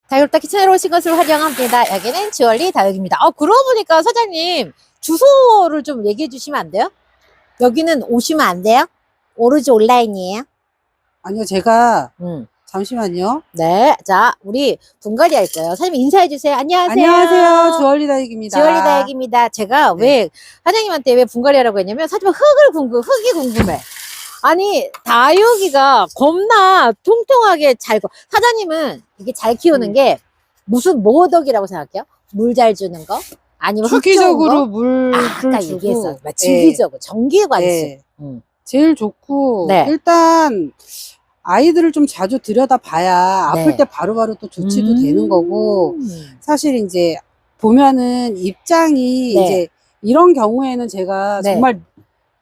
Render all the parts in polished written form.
다육다 키친으로 오신 것을 환영합니다. 여기는 주얼리 다육입니다. 그러고 보니까 사장님 주소를 좀 얘기해 주시면 안 돼요? 여기는 오시면 안 돼요? 오로지 온라인이에요? 아니요, 제가 음. 잠시만요. 네, 자 우리 분갈이 할 거예요. 사장님 인사해 주세요. 안녕하세요. 안녕하세요, 주얼리 다육입니다. 주얼리 다육입니다. 제가 네. 왜 사장님한테 왜 분갈이 하라고 했냐면 사장님 흙이 궁금해. 아니 다육이가 겁나 통통하게 사장님은 이게 잘 키우는 게 무슨 뭐덕이라고 생각해요? 물 잘 주는 거? 아니면 주기적으로 흙 좋은 거? 물을 아까 주고 얘기했어. 주기적으로 정기관수. 네. 제일 좋고 네. 일단 아이들을 좀 자주 들여다봐야 네. 아플 때 바로바로 또 조치도 되는 거고, 사실 이제 보면은 입장이 네. 이제 이런 경우에는 제가 네.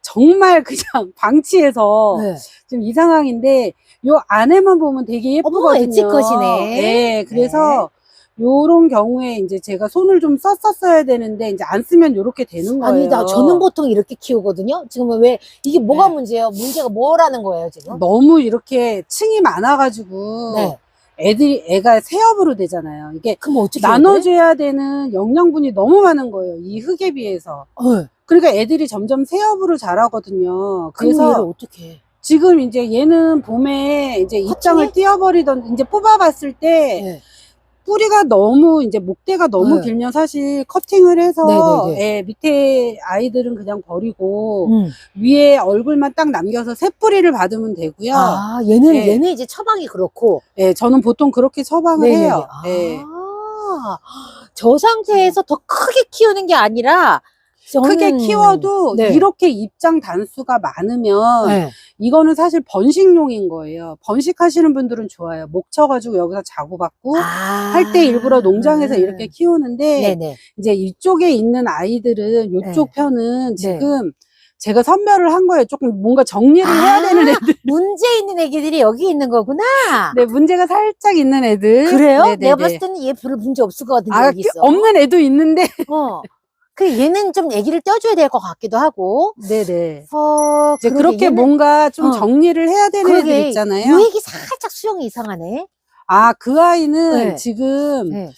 정말 그냥 방치해서 네. 지금 이 상황인데, 요 안에만 보면 되게 예쁘거든요. 엣지컷이네. 네, 그래서 요런 경우에 이제 제가 손을 좀 썼었어야 되는데 이제 안 쓰면 요렇게 되는 거예요. 아니다. 저는 보통 이렇게 키우거든요. 지금은 왜 이게 뭐가 네. 문제예요? 문제가 뭐라는 거예요, 지금? 너무 이렇게 층이 많아가지고 네. 애가 세엽으로 되잖아요. 이게 그럼 어떻게 해야 나눠줘야 되는 영양분이 너무 많은 거예요, 이 흙에 비해서. 돼? 그러니까 애들이 점점 세엽으로 자라거든요. 그래서 그래서 얘를 어떻게 해? 지금 이제 얘는 봄에 이제 입장을 띄워버리던, 이제 뽑아봤을 때 네. 뿌리가 너무 이제 목대가 너무 네. 길면 사실 커팅을 해서 네네네. 예, 밑에 아이들은 그냥 버리고 위에 얼굴만 딱 남겨서 새 뿌리를 받으면 되고요. 아, 네. 얘는 이제 처방이 그렇고. 예, 저는 보통 그렇게 처방을 네네네. 해요. 예. 아, 저 상태에서 더 크게 키우는 게 아니라 크게 키워도 네. 이렇게 입장 단수가 많으면 네. 이거는 사실 번식용인 거예요. 번식하시는 분들은 좋아요. 목 쳐가지고 여기서 자고 받고 할 때 일부러 농장에서 이렇게 키우는데, 네네. 이제 이쪽에 있는 아이들은 이쪽 편은 네. 지금 제가 선별을 한 거예요. 조금 뭔가 정리를 해야 되는 애들. 문제 있는 애기들이 여기 있는 거구나. 네, 문제가 살짝 있는 애들. 그래요? 네네네. 내가 봤을 때는 얘 별로 문제 없을 것 같은데 여기 있어. 없는 애도 있는데. 그 얘는 좀 애기를 떼어줘야 될 것 같기도 하고. 네네. 그러게 이제 그렇게 얘는, 뭔가 좀 정리를 해야 되는 애들 있잖아요. 이 애기 살짝 수영이 이상하네. 그 아이는 네. 지금 네.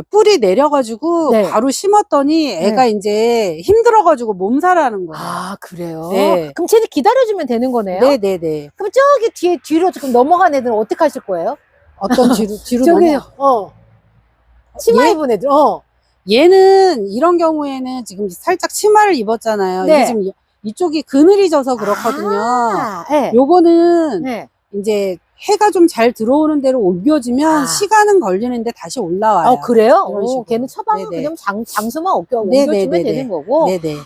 뿌리 내려가지고 네. 바로 심었더니 애가 이제 힘들어가지고 몸살하는 거예요. 아, 그래요? 네. 그럼 쟤는 기다려주면 되는 거네요? 네네네. 그럼 저기 뒤로 조금 넘어간 애들은 어떻게 하실 거예요? 어떤 뒤로 저기, 넘어? 치마 입은 애들, 얘는 이런 경우에는 지금 살짝 치마를 입었잖아요. 네. 이게 지금 이쪽이 그늘이 져서 그렇거든요. 네. 요거는 네. 이제 해가 좀 잘 들어오는 대로 옮겨지면 시간은 걸리는데 다시 올라와요. 그래요? 이런 식으로. 걔는 처방은 네네. 그냥 장수만 옮겨주면 되는 거고. 네네.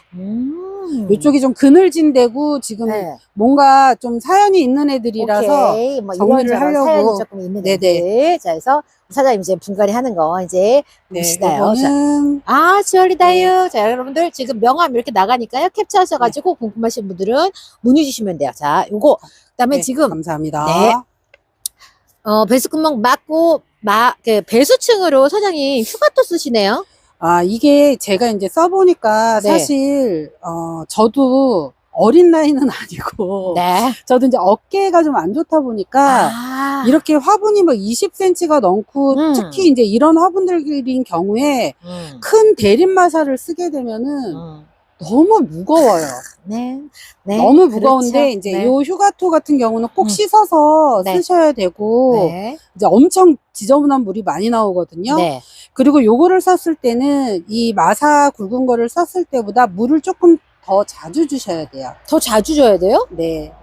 이쪽이 좀 그늘진 데고 지금 뭔가 좀 사연이 있는 애들이라서 뭐 정리를 하려고. 사연이 조금 있는 네네. 애들. 자, 그래서 사장님 이제 분갈이 하는 거 이제 보시나요? 이거는 주얼리 다육. 자, 여러분들 지금 명함 이렇게 나가니까요. 캡처하셔가지고 궁금하신 분들은 문의 주시면 돼요. 자, 요거. 그다음에 지금 감사합니다. 네. 배수구멍 막고 배수층으로 사장님 휴가토 쓰시네요. 이게 제가 이제 써보니까 사실 저도 어린 나이는 아니고 저도 이제 어깨가 좀 안 좋다 보니까 이렇게 화분이 뭐 20cm가 넘고 특히 이제 이런 화분들인 경우에 큰 대림마사를 쓰게 되면은 너무 무거워요. 네. 너무 무거운데 그렇죠. 이제 요 휴가토 같은 경우는 꼭 씻어서 쓰셔야 되고 이제 엄청 지저분한 물이 많이 나오거든요. 그리고 요거를 썼을 때는 이 마사 굵은 거를 썼을 때보다 물을 조금 더 자주 주셔야 돼요. 더 자주 줘야 돼요? 네.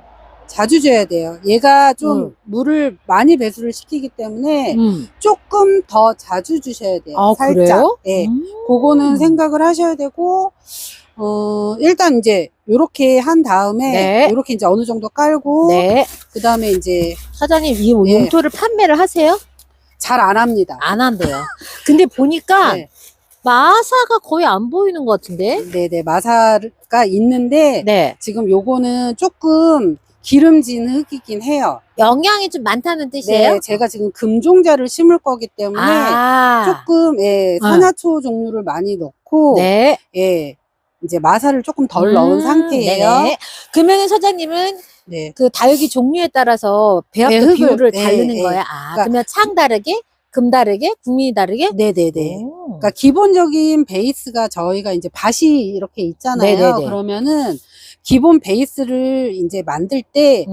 자주 줘야 돼요. 얘가 좀 물을 많이 배수를 시키기 때문에 조금 더 자주 주셔야 돼요. 살짝. 그래요? 네. 그거는 생각을 하셔야 되고, 일단 이제 요렇게 한 다음에 요렇게 이제 어느 정도 깔고 그 다음에 이제 사장님 이 용토를 판매를 하세요? 잘 안 합니다. 안 한대요. 근데 보니까 마사가 거의 안 보이는 것 같은데? 네네, 마사가 있는데 지금 요거는 조금 기름진 흙이긴 해요. 영양이 좀 많다는 뜻이에요? 네, 제가 지금 금종자를 심을 거기 때문에 조금 산화초 종류를 많이 넣고 이제 마사를 조금 덜 넣은 상태예요. 네네. 그러면 사장님은 그 다육이 종류에 따라서 배합도 비율을 다르는 거예요? 그러면 창 다르게? 금 다르게? 국민이 다르게? 네네네. 오. 그러니까 기본적인 베이스가 저희가 이제 밭이 이렇게 있잖아요. 네네네. 그러면은 기본 베이스를 이제 만들 때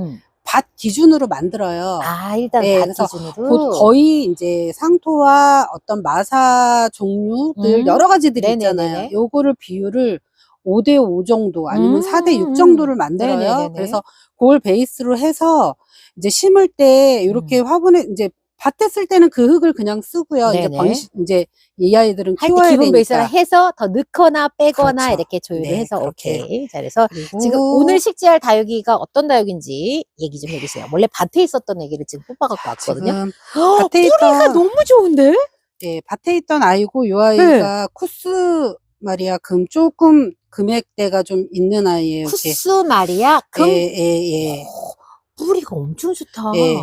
밭 기준으로 만들어요. 아, 일단 네, 밭 그래서 기준으로. 거의 이제 상토와 어떤 마사 종류들 여러 가지들이 네네네네. 있잖아요. 요거를 비율을 5대5 정도 아니면 4대6 정도를 만들어요. 네네네네. 그래서 그걸 베이스로 해서 이제 심을 때 이렇게 화분에 이제 밭에 쓸 때는 그 흙을 그냥 쓰고요. 이제 네네. 이제 이 아이들은 할 때 키워야 기본 베이스를 되니까. 해서 더 넣거나 빼거나 그렇죠. 이렇게 조율을 네, 해서 그렇게. 오케이. 자, 그래서 그리고 지금 오늘 식재할 다육이가 어떤 다육인지 얘기 좀 해주세요. 원래 밭에 있었던 애기를 지금 뽑아갖고 왔거든요. 지금 헉, 밭에 뿌리가 있던 너무 좋은데? 예, 밭에 있던 아이고 요 네. 아이가 쿠스 마리아 금 조금 금액대가 좀 있는 아이예요. 쿠스 마리아 금? 예. 뿌리가 엄청 좋다. 예.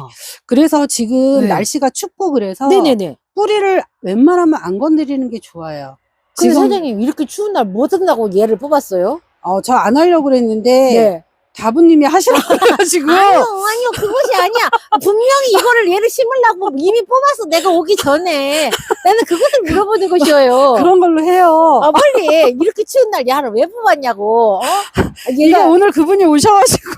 그래서 지금 네. 날씨가 춥고 그래서 네네네. 뿌리를 웬만하면 안 건드리는 게 좋아요. 근데 사장님 이렇게 추운 날 뭐 든다고 얘를 뽑았어요? 저 안 하려고 그랬는데 네. 다부님이 하시라고 그래가지고 아니요, 그것이 아니야. 분명히 이거를 얘를 심으려고 이미 뽑았어. 내가 오기 전에. 나는 그것을 물어보는 것이에요. 그런 걸로 해요. 아, 빨리. 이렇게 추운 날 얘를 왜 뽑았냐고. 이게 오늘 그분이 오셔가지고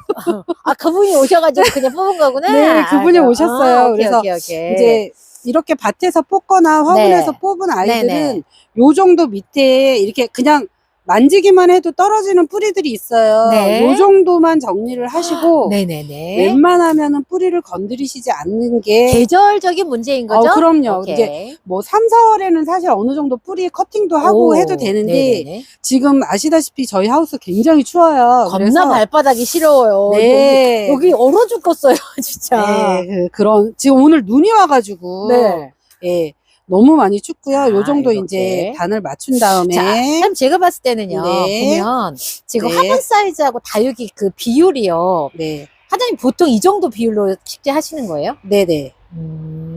그분이 오셔가지고 그냥 뽑은 거구나. 네, 그분이 오셨어요. 오케이, 그래서 오케이. 이제 이렇게 밭에서 뽑거나 화분에서 네. 뽑은 아이들은 네네. 요 정도 밑에 이렇게 그냥 만지기만 해도 떨어지는 뿌리들이 있어요. 네. 요 정도만 정리를 하시고 네네네. 웬만하면은 뿌리를 건드리시지 않는 게 계절적인 문제인 거죠? 그럼요. 오케이. 이제 뭐 3, 4월에는 사실 어느 정도 뿌리 커팅도 하고 해도 되는데 네네네. 지금 아시다시피 저희 하우스 굉장히 추워요. 겁나 그래서 발바닥이 시려워요. 네. 여기 얼어 죽겠어요, 진짜. 네, 그런 지금 오늘 눈이 와가지고 네. 예, 너무 많이 춥고요. 요 정도 이렇게. 이제 단을 맞춘 다음에 자, 참 제가 봤을 때는요. 네. 보면 지금 네. 화분 사이즈하고 다육이 그 비율이요. 네, 사장님 보통 이 정도 비율로 식재하시는 거예요? 네네.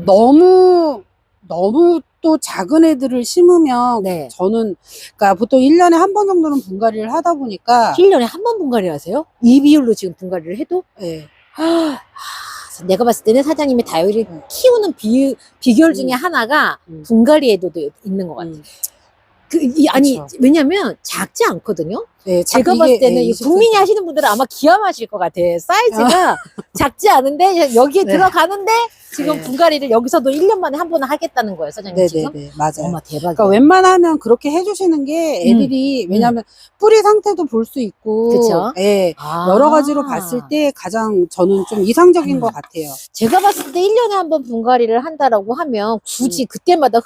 너무 또 작은 애들을 심으면 네. 저는 그러니까 보통 1년에 한 번 정도는 분갈이를 하다 보니까 1년에 한 번 분갈이 하세요? 이 비율로 지금 분갈이를 해도? 예, 내가 봤을 때는 사장님이 다육이를 키우는 비결 중에 하나가 분갈이에도 있는 것 같아요. 아니, 그쵸. 왜냐면 작지 않거든요? 네, 제가 봤을 때는 이 국민이 하시는 분들은 아마 기함하실 것 같아. 사이즈가 작지 않은데 여기에 네. 들어가는데 지금 네. 분갈이를 여기서도 1년 만에 한 번은 하겠다는 거예요, 사장님 지금? 네네네, 맞아요. 어머, 대박이야. 그러니까 웬만하면 그렇게 해주시는 게 애들이 왜냐하면 뿌리 상태도 볼 수 있고 그쵸? 예, 여러 가지로 봤을 때 가장 저는 좀 이상적인 것 같아요. 제가 봤을 때 1년에 한 번 분갈이를 한다라고 하면 굳이 그때마다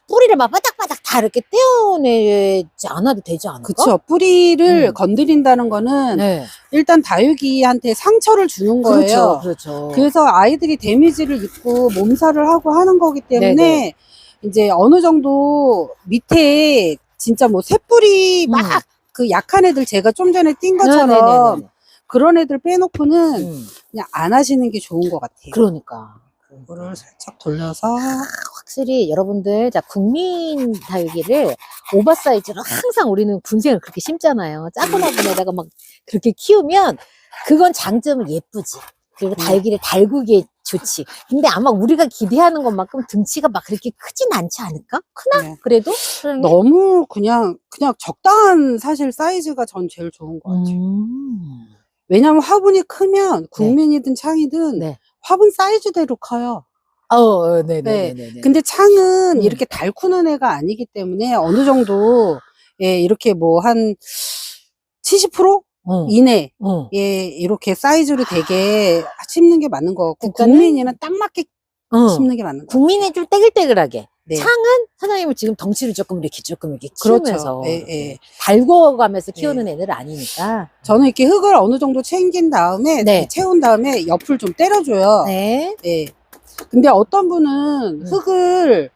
뿌리를 막 바닥바닥 다 이렇게 떼어내지 않아도 되지 않을까? 그쵸. 뿌리를 건드린다는 거는 네. 일단 다육이한테 상처를 주는 거예요. 그렇죠. 그래서 아이들이 데미지를 입고 몸살을 하고 하는 거기 때문에 네네. 이제 어느 정도 밑에 진짜 뭐 새뿌리 막 그 약한 애들 제가 좀 전에 띈 것처럼 네네네네. 그런 애들 빼놓고는 그냥 안 하시는 게 좋은 것 같아요. 그러니까. 이거를 살짝 돌려서 확실히 여러분들, 자, 국민 다육이를 오버사이즈로 항상 우리는 군생을 그렇게 심잖아요. 작은 화분에다가 막 그렇게 키우면 그건 장점은 예쁘지. 그리고 다육이를 달구기에 좋지. 근데 아마 우리가 기대하는 것만큼 등치가 막 그렇게 크진 않지 않을까? 크나? 네. 그래도? 너무 그냥 적당한 사실 사이즈가 전 제일 좋은 것 같아요. 왜냐면 화분이 크면 국민이든 창이든 네. 화분 사이즈대로 커요. 네네네네. 근데 창은 이렇게 달 크는 애가 아니기 때문에 어느 정도 예, 이렇게 뭐 한 70% 이내 예, 이렇게 사이즈로 되게 심는 게 맞는 것 같고 국민이는 딱 맞게 심는 게 맞는 것 같아요. 국민이 좀 떼글떼글하게. 네. 창은 사장님은 지금 덩치를 조금 이렇게 키우면서 그렇죠. 예. 달궈가면서 키우는 애들은 아니니까. 저는 이렇게 흙을 어느 정도 챙긴 다음에 채운 다음에 옆을 좀 때려줘요. 네. 예. 근데 어떤 분은 흙을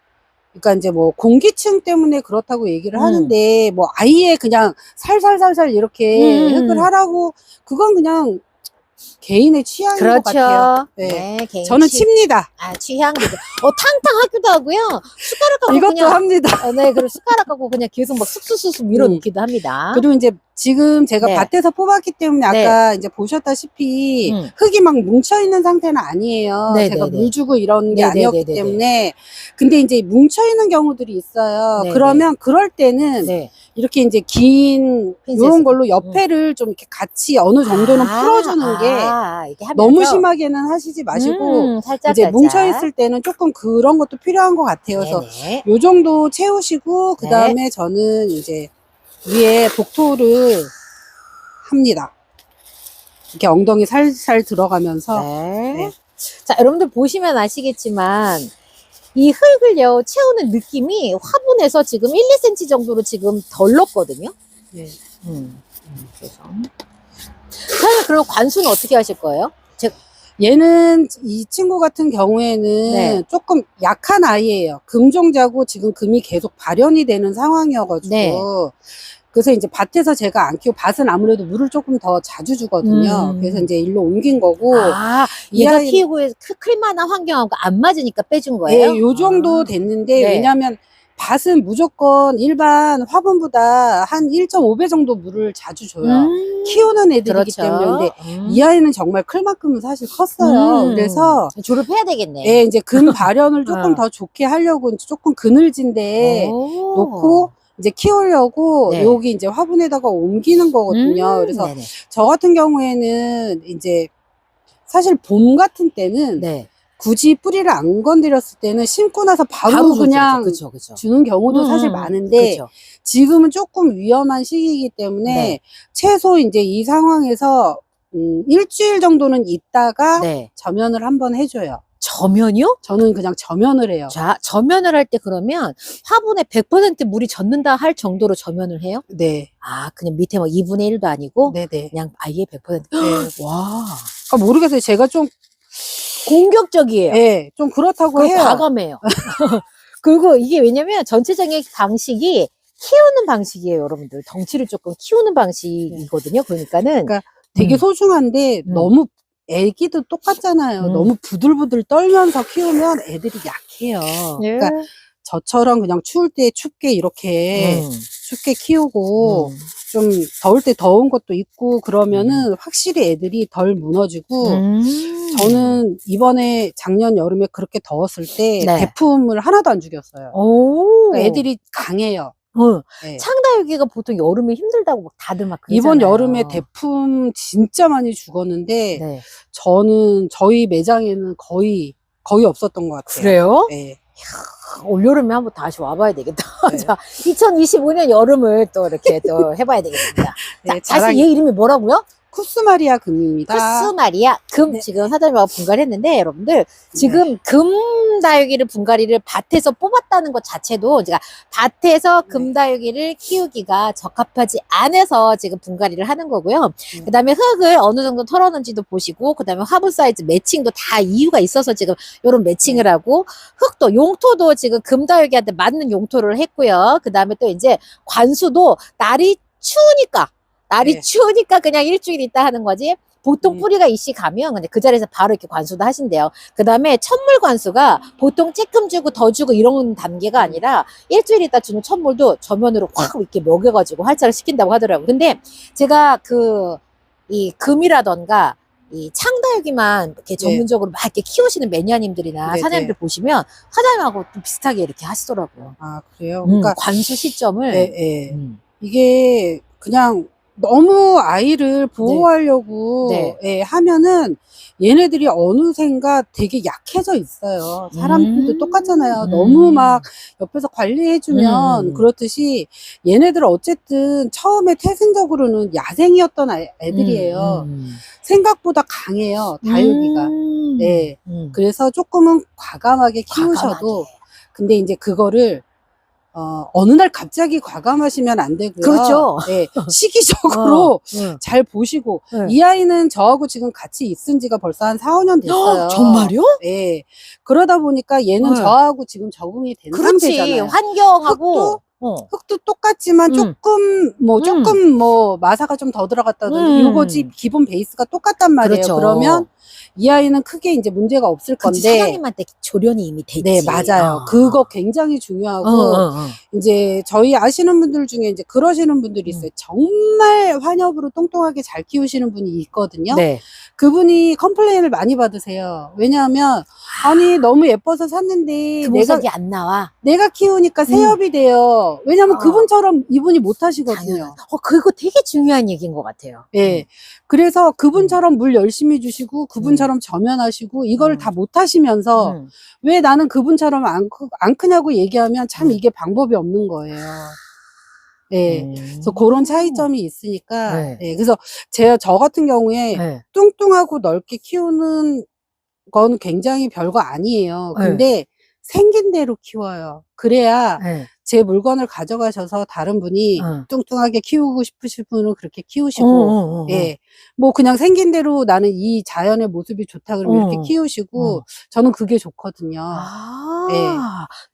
그러니까 이제 뭐 공기층 때문에 그렇다고 얘기를 하는데 뭐 아예 그냥 살살살살 이렇게 흙을 하라고 그건 그냥 개인의 취향인 것 같아요. 네. 네, 개인 저는 칩니다. 취향도. 탕탕 하기도 하고요. 숟가락 갖고 이것도 그냥. 합니다. 네, 그리고 숟가락 갖고 그냥 계속 막 쑥쑥쑥 밀어넣기도 합니다. 그리고 이제 지금 제가 네. 밭에서 뽑았기 때문에 아까 이제 보셨다시피 흙이 막 뭉쳐있는 상태는 아니에요. 네, 제가 네, 네. 물 주고 이런 게 네, 아니었기 네, 네, 네, 때문에. 근데 이제 뭉쳐있는 경우들이 있어요. 네, 그러면 그럴 때는 네. 이렇게 이제 긴 핀셋으로. 요런 걸로 옆에를 좀 이렇게 같이 어느 정도는 풀어주는 게 이렇게 하면서. 너무 심하게는 하시지 마시고 살짝, 이제 살짝. 뭉쳐있을 때는 조금 그런 것도 필요한 것 같아요. 그래서 네네. 요 정도 채우시고 그 다음에 저는 이제 위에 복토를 합니다. 이렇게 엉덩이 살살 들어가면서. 네. 자, 여러분들 보시면 아시겠지만 이 흙을요 채우는 느낌이 화분에서 지금 1, 2cm 정도로 지금 덜 넣었거든요. 네. 그래서 사장님, 그리고 관수는 어떻게 하실 거예요? 얘는 이 친구 같은 경우에는 조금 약한 아이예요. 금종자고 지금 금이 계속 발현이 되는 상황이어가지고 그래서 이제 밭에서 제가 안 키우고 밭은 아무래도 물을 조금 더 자주 주거든요. 그래서 이제 일로 옮긴 거고. 얘가 키우고 클만한 환경하고 안 맞으니까 빼준 거예요? 네, 요 정도 됐는데 네. 왜냐하면 밭은 무조건 일반 화분보다 한 1.5배 정도 물을 자주 줘요. 키우는 애들이기 때문에. 근데 이 아이는 정말 클 만큼은 사실 컸어요. 그래서 졸업해야 되겠네. 네, 이제 금 발현을 조금 더 좋게 하려고 이제 조금 그늘진데 놓고 이제 키우려고 여기 이제 화분에다가 옮기는 거거든요. 그래서 저 같은 경우에는 이제 사실 봄 같은 때는 굳이 뿌리를 안 건드렸을 때는 심고 나서 바로 그냥 그쵸. 주는 경우도 사실 많은데 지금은 조금 위험한 시기이기 때문에 최소 이제 이 상황에서 일주일 정도는 있다가 저면을 한번 해줘요. 저면이요? 저는 그냥 저면을 해요. 자, 저면을 할 때 그러면 화분에 100% 물이 젖는다 할 정도로 저면을 해요? 네. 그냥 밑에 뭐 2분의 1도 아니고? 네네. 그냥 아예 100%. 와. 모르겠어요. 제가 좀 공격적이에요. 네, 좀 그렇다고 해요. 과감해요. 그리고 이게 왜냐면 전체적인 방식이 키우는 방식이에요, 여러분들. 덩치를 조금 키우는 방식이거든요. 그러니까 되게 소중한데 너무 애기도 똑같잖아요. 너무 부들부들 떨면서 키우면 애들이 약해요. 그러니까 저처럼 그냥 추울 때 춥게 이렇게 춥게 키우고 좀 더울 때 더운 것도 있고 그러면은 확실히 애들이 덜 무너지고 저는 이번에 작년 여름에 그렇게 더웠을 때 대품을 하나도 안 죽였어요. 그러니까 애들이 강해요. 창다육이가 보통 여름에 힘들다고 막 다들 막 그러잖아요. 이번 여름에 대품 진짜 많이 죽었는데 저는 저희 매장에는 거의 없었던 것 같아요. 그래요? 네. 올여름에 한번 다시 와봐야 되겠다. 자, 2025년 여름을 또 이렇게 또 해봐야 되겠습니다. 자, 다시 얘 이름이 뭐라고요? 쿠스마리아 금입니다. 쿠스마리아 금. 지금 사장님하고 분갈했는데 여러분들 지금 금다육이를 분갈이를 밭에서 뽑았다는 것 자체도 제가 밭에서 금다육이를 키우기가 적합하지 않아서 지금 분갈이를 하는 거고요. 그 다음에 흙을 어느 정도 털어놓은지도 보시고 그 다음에 화분 사이즈 매칭도 다 이유가 있어서 지금 이런 매칭을 하고 흙도 용토도 지금 금다육이한테 맞는 용토를 했고요. 그 다음에 또 이제 관수도 날이 추우니까 그냥 일주일 있다 하는 거지. 보통 뿌리가 이씨 가면 근데 그 자리에서 바로 이렇게 관수도 하신대요. 그 다음에 천물 관수가 보통 쬐끔 주고 더 주고 이런 단계가 아니라 일주일 있다 주는 천물도 저면으로 확 이렇게 먹여가지고 활착을 시킨다고 하더라고요. 근데 제가 이 금이라던가 이 창다육이만 이렇게 전문적으로 막 이렇게 키우시는 매니아님들이나 사장님들 보시면 사장님하고 좀 비슷하게 이렇게 하시더라고요. 그래요? 그러니까 관수 시점을. 이게 그냥 너무 아이를 보호하려고 하면은 얘네들이 어느샌가 되게 약해져 있어요. 사람들도 똑같잖아요. 너무 막 옆에서 관리해주면 그렇듯이 얘네들 어쨌든 처음에 태생적으로는 야생이었던 애들이에요. 생각보다 강해요. 다육이가. 그래서 조금은 과감하게 키우셔도 근데 이제 그거를 어느 날 갑자기 과감하시면 안 되고요. 그렇죠. 시기적으로 잘 보시고 이 아이는 저하고 지금 같이 있은 지가 벌써 한 4, 5년 됐어요. 정말요? 네. 그러다 보니까 얘는 저하고 지금 적응이 된 상태잖아요. 환경하고 흑도 똑같지만 조금 뭐 마사가 좀 더 들어갔다든지 요거지 기본 베이스가 똑같단 말이에요. 그렇죠. 그러면 이 아이는 크게 이제 문제가 없을 건데. 사장님한테 조련이 이미 돼 있지. 네, 맞아요. 그거 굉장히 중요하고, 이제 저희 아시는 분들 중에 이제 그러시는 분들이 있어요. 정말 환엽으로 똥똥하게 잘 키우시는 분이 있거든요. 네. 그분이 컴플레인을 많이 받으세요. 왜냐하면, 아니, 너무 예뻐서 샀는데, 그 모습이 안 나와. 내가 키우니까 새엽이 돼요. 왜냐면 그분처럼 이분이 못 하시거든요. 그거 되게 중요한 얘기인 것 같아요. 예. 그래서 그분처럼 물 열심히 주시고, 그분처럼 점연하시고, 이걸 다 못 하시면서, 왜 나는 그분처럼 안 크냐고 얘기하면 참 이게 방법이 없는 거예요. 예. 그래서 그런 차이점이 있으니까, 예. 그래서 저 같은 경우에 뚱뚱하고 넓게 키우는 건 굉장히 별거 아니에요. 근데 생긴 대로 키워요. 그래야 제 물건을 가져가셔서 다른 분이 뚱뚱하게 키우고 싶으신 분은 그렇게 키우시고, 예. 뭐 그냥 생긴 대로 나는 이 자연의 모습이 좋다 그러면 이렇게 키우시고, 저는 그게 좋거든요. 예.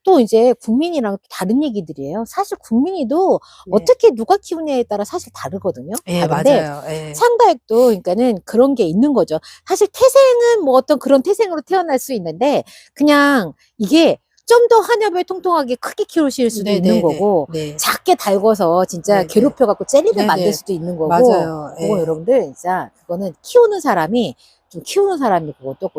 또 이제 국민이랑 다른 얘기들이에요. 사실 국민이도 어떻게 누가 키우냐에 따라 사실 다르거든요. 예, 맞아요. 예. 상다육도 그러니까는 그런 게 있는 거죠. 사실 태생은 뭐 어떤 그런 태생으로 태어날 수 있는데 그냥 이게 좀 더 환엽을 통통하게 크게 키우실 수도 있는 거고 작게 달궈서 진짜 괴롭혀갖고 젤리를 만들 수도 있는 거고 맞아요. 그거 여러분들 진짜 그거는 키우는 사람이 좀 키우는 사람이 그것도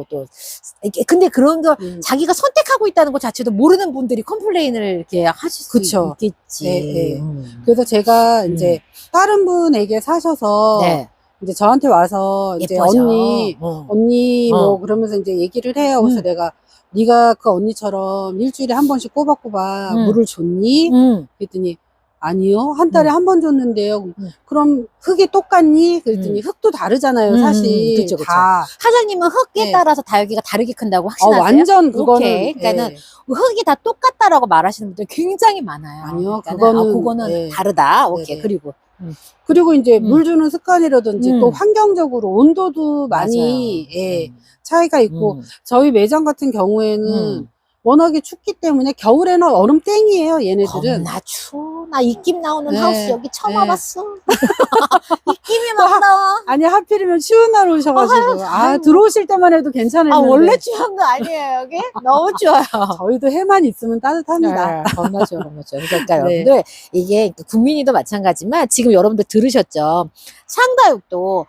근데 그런 거 자기가 선택하고 있다는 것 자체도 모르는 분들이 컴플레인을 이렇게 하실 수 있겠지. 그래서 제가 이제 다른 분에게 사셔서 이제 저한테 와서 이제 언니 뭐 그러면서 이제 얘기를 해요. 그래서 내가 네가 그 언니처럼 일주일에 한 번씩 꼬박꼬박 물을 줬니? 그랬더니 아니요. 한 달에 한 번 줬는데요. 그럼 흙이 똑같니? 그랬더니 흙도 다르잖아요, 사실. 그쵸. 다. 사장님은 흙에 따라서 다육이가 다르게 큰다고 확신하세요? 완전 그거는. 오케이. 그러니까는 흙이 다 똑같다라고 말하시는 분들 굉장히 많아요. 아니요. 그거는 다르다. 오케이. 그리고 이제 물 주는 습관이라든지 또 환경적으로 온도도 많이 차이가 있고 저희 매장 같은 경우에는 워낙에 춥기 때문에 겨울에는 얼음 땡이에요, 얘네들은. 겁나 추워. 나 입김 나오는 하우스 여기 처음 와봤어. 입김이 막 나와. 아니, 하필이면 추운 날 오셔가지고. 들어오실 때만 해도 괜찮았는데. 원래 추운 거 아니에요, 여기? 너무 추워요. 저희도 해만 있으면 따뜻합니다. 겁나 추워. 그러니까 여러분들, 이게 국민이도 마찬가지지만 지금 여러분들 들으셨죠? 상다육도,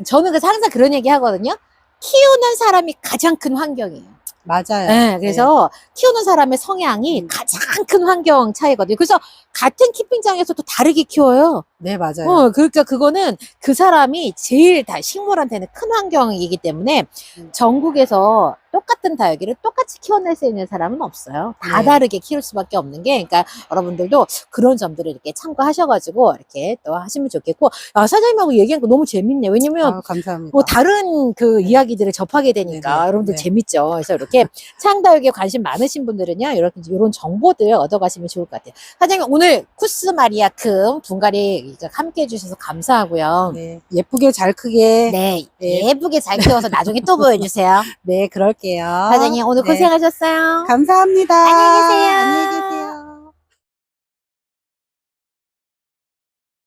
저는 그래서 항상 그런 얘기 하거든요. 키우는 사람이 가장 큰 환경이에요. 맞아요. 그래서 키우는 사람의 성향이 가장 큰 환경 차이거든요. 그래서 같은 키핑장에서도 다르게 키워요. 네, 맞아요. 그러니까 그거는 그 사람이 제일 식물한테는 큰 환경이기 때문에 전국에서 똑같은 다육이를 똑같이 키워낼 수 있는 사람은 없어요. 다 다르게 키울 수밖에 없는 게, 그러니까 여러분들도 그런 점들을 이렇게 참고하셔가지고 이렇게 또 하시면 좋겠고, 사장님하고 얘기한 거 너무 재밌네요. 왜냐면 감사합니다. 뭐 다른 그 이야기들을 접하게 되니까 여러분들 재밌죠. 그래서 이렇게 창다육에 관심 많으신 분들은요, 이런 정보들 얻어가시면 좋을 것 같아요. 사장님 오늘 쿠스 마리아큼 분갈이 함께 해주셔서 감사하고요. 네, 예쁘게 잘 크게. 네, 예쁘게 잘 키워서 나중에 또 보여주세요. 네, 그럴게요. 사장님 오늘 고생하셨어요. 감사합니다. 안녕히 계세요.